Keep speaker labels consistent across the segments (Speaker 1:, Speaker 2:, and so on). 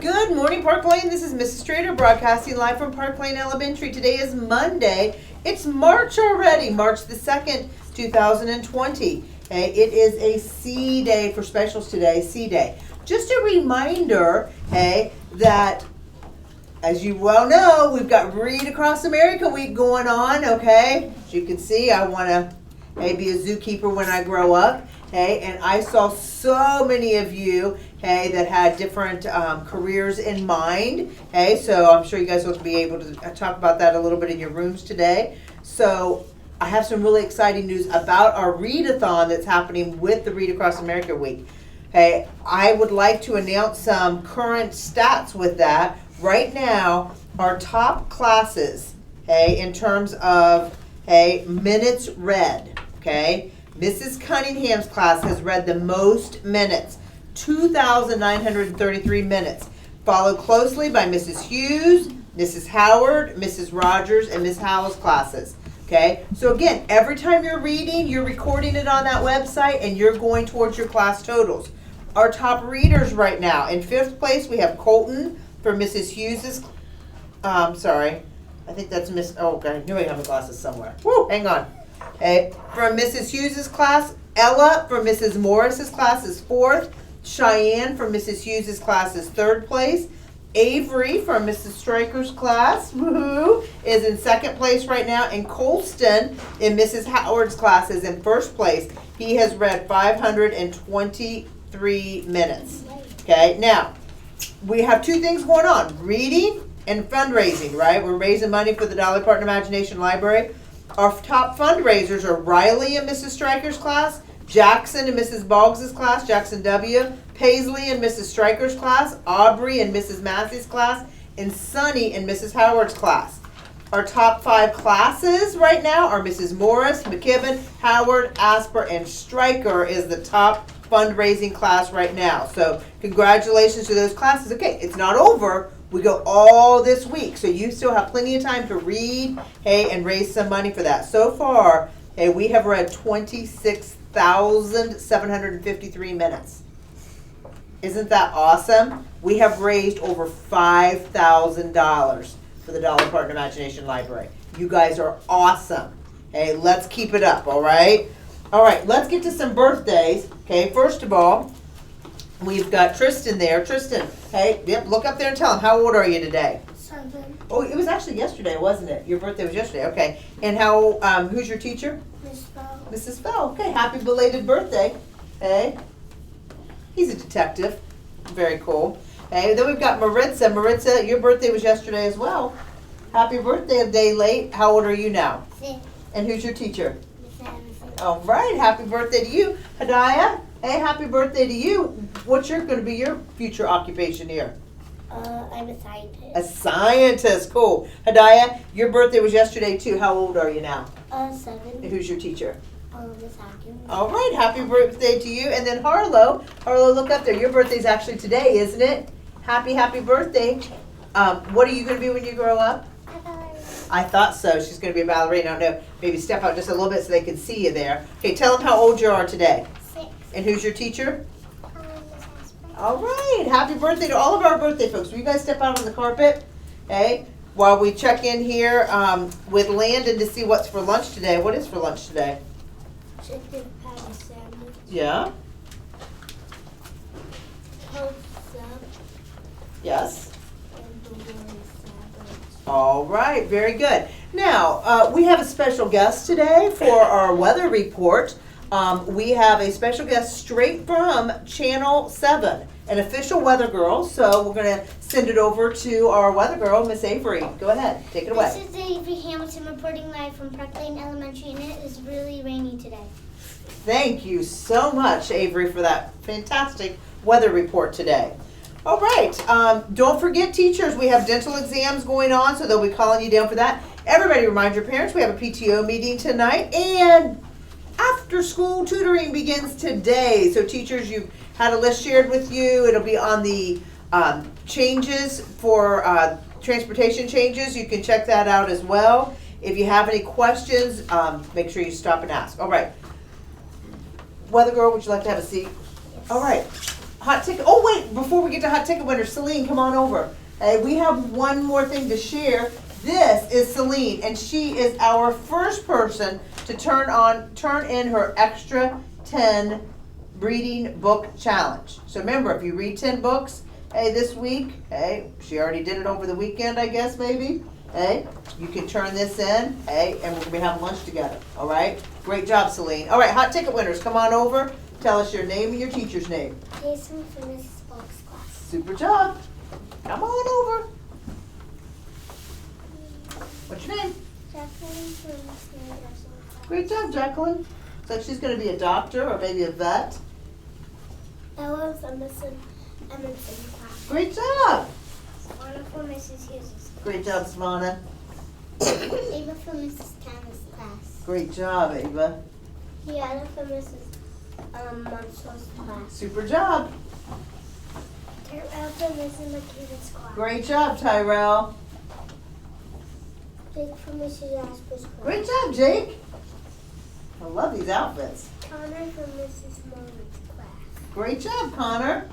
Speaker 1: Good morning, Park Lane. This is Mrs. Trader broadcasting live from Park Lane Elementary. Today is Monday. It's March already, March the 2nd, 2020. Okay, it is a C day for specials today, C day. Just a reminder, hey, that as you well know, we've got Read Across America Week going on, okay? As you can see, I want to be a zookeeper when I grow up. Okay, and I saw so many of you, okay, that had different careers in mind. Okay, so I'm sure you guys will be able to talk about that a little bit in your rooms today. So I have some really exciting news about our readathon that's happening with the Read Across America Week. Okay, I would like to announce some current stats with that. Right now, our top classes, okay, in terms of minutes read, okay. Mrs. Cunningham's class has read the most minutes, 2,933 minutes, followed closely by Mrs. Hughes, Mrs. Howard, Mrs. Rogers, and Ms. Howell's classes. Okay, so again, every time you're reading, you're recording it on that website, and you're going towards your class totals. Our top readers right now, in 5th place, we have Colton for Mrs. Hughes's, sorry, I think that's Miss, oh, okay, I knew I have my glasses somewhere. Woo, hang on. Okay, from Mrs. Hughes's class, Ella from Mrs. Morris's class is 4th. Cheyenne from Mrs. Hughes's class is 3rd place. Avery from Mrs. Stryker's class, woohoo, is in 2nd place right now. And Colston in Mrs. Howard's class is in 1st place. He has read 523 minutes. Okay, now, we have two things going on, reading and fundraising, right? We're raising money for the Dolly Parton Imagination Library. Our top fundraisers are Riley in Mrs. Stryker's class, Jackson in Mrs. Boggs' class, Jackson W., Paisley in Mrs. Stryker's class, Aubrey in Mrs. Massey's class, and Sunny in Mrs. Howard's class. Our top 5 classes right now are Mrs. Morris, McKibben, Howard, Asper, and Stryker is the top fundraising class right now. So congratulations to those classes. Okay, it's not over. We go all this week, so you still have plenty of time to read, and raise some money for that. So far, we have read 26,753 minutes. Isn't that awesome? We have raised over $5,000 for the Dolly Parton Imagination Library. You guys are awesome. Hey, let's keep it up, all right? All right, let's get to some birthdays. Okay, first of all, we've got Tristan there. Tristan, yep, look up there and tell him, how old are you today?
Speaker 2: 7.
Speaker 1: Oh, it was actually yesterday, wasn't it? Your birthday was yesterday, okay. And how, who's your teacher?
Speaker 2: Miss Bell.
Speaker 1: Mrs. Fell. Okay, happy belated birthday. Hey, he's a detective. Very cool. Hey, then we've got Maritza. Maritza, your birthday was yesterday as well. Happy birthday, a day late. How old are you now?
Speaker 2: 6.
Speaker 1: And who's your teacher?
Speaker 2: Miss Anderson.
Speaker 1: All right, happy birthday to you. Hadaya, hey, happy birthday to you. What's going to be your future occupation here?
Speaker 2: I'm a scientist.
Speaker 1: A scientist, cool. Hadaya, your birthday was yesterday too. How old are you now?
Speaker 2: 7.
Speaker 1: And who's your teacher?
Speaker 2: Miss Hawkins.
Speaker 1: All right, happy birthday to you. And then Harlow, look up there. Your birthday's actually today, isn't it? Happy birthday. What are you going to be when you grow up? I thought so. She's going to be a ballerina. I don't know. Maybe step out just a little bit so they can see you there. Okay, tell them how old you are today.
Speaker 2: 6.
Speaker 1: And who's your teacher?
Speaker 2: Miss Asper.
Speaker 1: All right, happy birthday to all of our birthday folks. Will you guys step out on the carpet? Okay, while we check in here with Landon to see what's for lunch today. What is for lunch today?
Speaker 2: Chicken patty sandwich.
Speaker 1: Yeah?
Speaker 2: Toast up.
Speaker 1: Yes.
Speaker 2: And blueberry sandwich.
Speaker 1: All right, very good. Now, we have a special guest today for our weather report. We have a special guest straight from Channel 7, an official weather girl. So we're going to send it over to our weather girl, Miss Avery. Go ahead, take it away.
Speaker 2: This is Avery Hamilton reporting live from Park Lane Elementary, and it is really rainy today.
Speaker 1: Thank you so much, Avery, for that fantastic weather report today. All right, don't forget, teachers, we have dental exams going on, so they'll be calling you down for that. Everybody remind your parents we have a PTO meeting tonight, and after school tutoring begins today. So teachers, you've had a list shared with you. It'll be on the changes for transportation changes. You can check that out as well. If you have any questions, make sure you stop and ask. All right. Weather girl, would you like to have a seat?
Speaker 2: Yes.
Speaker 1: All right. hot ticket. Oh wait, before we get to hot ticket winners, Celine, come on over. We have one more thing to share. This is Celine, and she is our first person to turn in her extra 10 reading book challenge. So remember, if you read 10 books, this week, she already did it over the weekend, I guess, maybe. You can turn this in, and we're gonna be having lunch together. All right. Great job, Celine. All right, hot ticket winners, come on over. Tell us your name and your teacher's name.
Speaker 2: Jason from Mrs. Falk's class.
Speaker 1: Super job. Come on over. What's your name?
Speaker 2: Jacqueline from Miss Mary Russell's class.
Speaker 1: Great job, Jacqueline. So she's going to be a doctor or maybe a vet.
Speaker 2: Ella from Mrs. Emmonson's class.
Speaker 1: Great job.
Speaker 2: Savannah from Mrs. Hughes's class.
Speaker 1: Great job, Savannah.
Speaker 2: Ava from Mrs. Tanner's class.
Speaker 1: Great job, Ava.
Speaker 2: Deanna from Mrs. Monso's class.
Speaker 1: Super job.
Speaker 2: Tyrell from Mrs. McKeevan's class.
Speaker 1: Great job, Tyrell.
Speaker 2: Jake from Mrs. Asper's class.
Speaker 1: Great job, Jake. I love these outfits.
Speaker 2: Connor from Mrs. Morgan's class.
Speaker 1: Great job, Connor.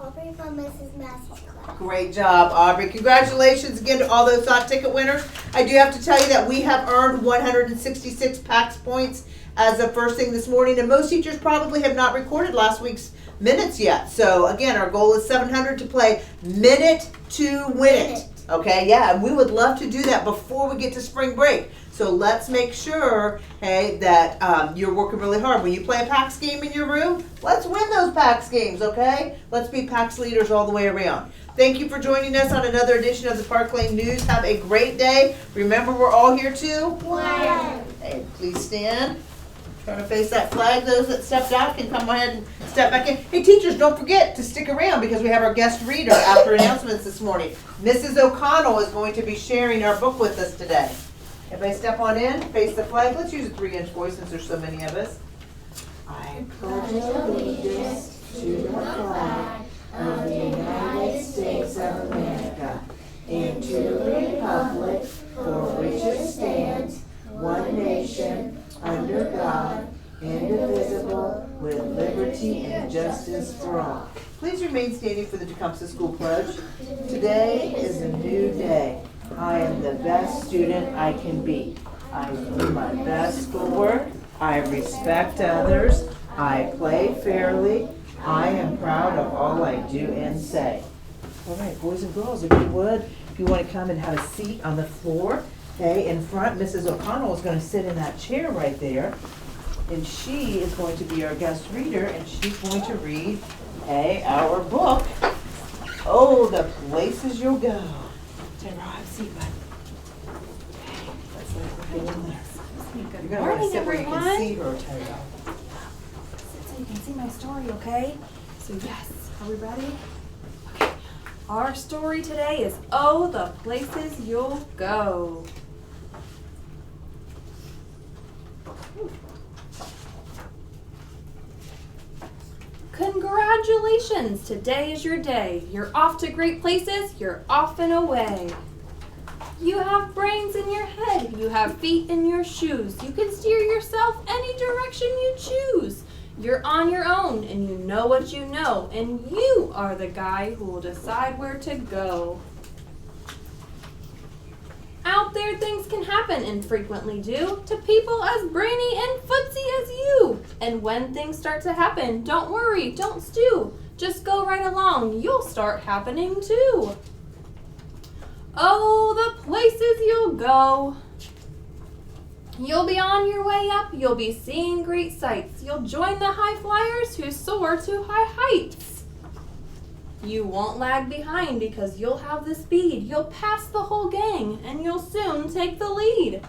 Speaker 2: Aubrey from Mrs. Massey's class.
Speaker 1: Great job, Aubrey. Congratulations again to all those hot ticket winners. I do have to tell you that we have earned 166 PAX points as of first thing this morning, and most teachers probably have not recorded last week's minutes yet. So again, our goal is 700 to play minute to win it. Okay, yeah, and we would love to do that before we get to spring break. So let's make sure, that you're working really hard. When you play a PAX game in your room, let's win those PAX games, okay? Let's be PAX leaders all the way around. Thank you for joining us on another edition of the Park Lane News. Have a great day. Remember, we're all here to
Speaker 2: One.
Speaker 1: Hey, please stand. Trying to face that flag. Those that stepped out can come ahead and step back in. Hey, teachers, don't forget to stick around because we have our guest reader after announcements this morning. Mrs. O'Connell is going to be sharing our book with us today. Everybody step on in, face the flag. Let's use a 3-inch voice since there's so many of us. I pledge allegiance to the flag of the United States of America and to the republic for which it stands, one nation, under God, indivisible, with liberty and justice for all. Please remain standing for the Tecumseh School Pledge. Today is a new day. I am the best student I can be. I do my best schoolwork. I respect others. I play fairly. I am proud of all I do and say. All right, boys and girls, if you would, if you want to come and have a seat on the floor, in front, Mrs. O'Connell is going to sit in that chair right there, and she is going to be our guest reader, and she's going to read, our book, Oh, the Places You'll Go. Tara, have a seat, bud. Okay, let's let her get in there. You're going to want to sit where you can see her, Tara.
Speaker 3: Sit so you can see my story, okay? So yes, are we ready? Okay. Our story today is Oh, the Places You'll Go. Congratulations! Today is your day. You're off to great places. You're off and away. You have brains in your head. You have feet in your shoes. You can steer yourself any direction you choose. You're on your own and you know what you know. And you are the guy who will decide where to go. Out there things can happen and frequently do to people as brainy and footsy as you. And when things start to happen, don't worry, don't stew. Just go right along, you'll start happening too. Oh, the places you'll go. You'll be on your way up, you'll be seeing great sights. You'll join the high flyers who soar to high heights. You won't lag behind because you'll have the speed. You'll pass the whole gang and you'll soon take the lead.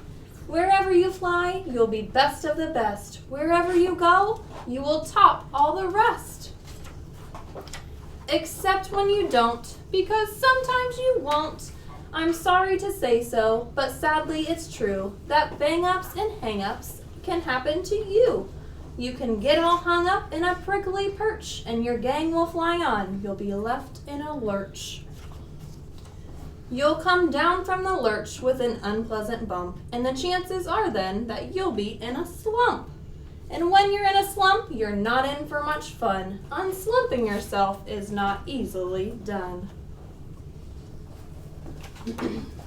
Speaker 3: Wherever you fly, you'll be best of the best. Wherever you go, you will top all the rest. Except when you don't, because sometimes you won't. I'm sorry to say so, but sadly it's true that bang-ups and hang-ups can happen to you. You can get all hung up in a prickly perch, and your gang will fly on. You'll be left in a lurch. You'll come down from the lurch with an unpleasant bump, and the chances are then that you'll be in a slump. And when you're in a slump, you're not in for much fun. Unslumping yourself is not easily done.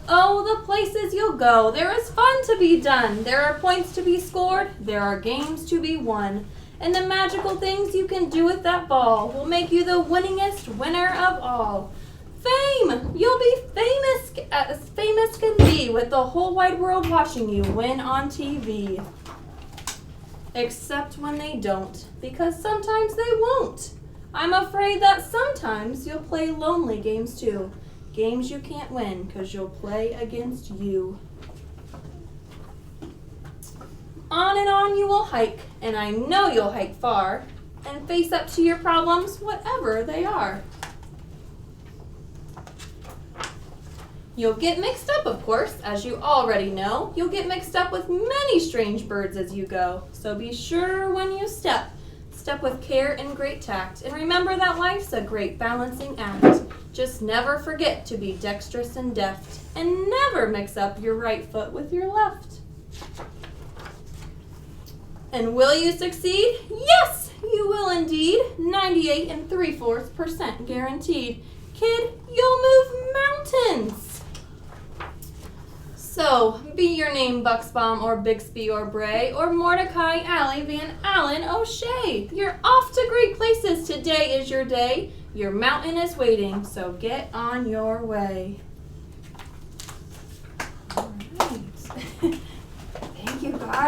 Speaker 3: Oh, the places you'll go. There is fun to be done. There are points to be scored. There are games to be won. And the magical things you can do with that ball will make you the winningest winner of all. Fame! You'll be famous as famous can be, with the whole wide world watching you win on TV. Except when they don't, because sometimes they won't. I'm afraid that sometimes you'll play lonely games too. Games you can't win because you'll play against you. On and on you will hike, and I know you'll hike far, and face up to your problems, whatever they are. You'll get mixed up, of course, as you already know. You'll get mixed up with many strange birds as you go. So be sure when you step with care and great tact. And remember that life's a great balancing act. Just never forget to be dexterous and deft. And never mix up your right foot with your left. And will you succeed? Yes, you will indeed. 98 3/4% guaranteed. Kid, you'll move mountains. So, be your name Bucksbaum or Bixby or Bray or Mordecai Alley Van Allen O'Shea. You're off to great places. Today is your day. Your mountain is waiting, so get on your way.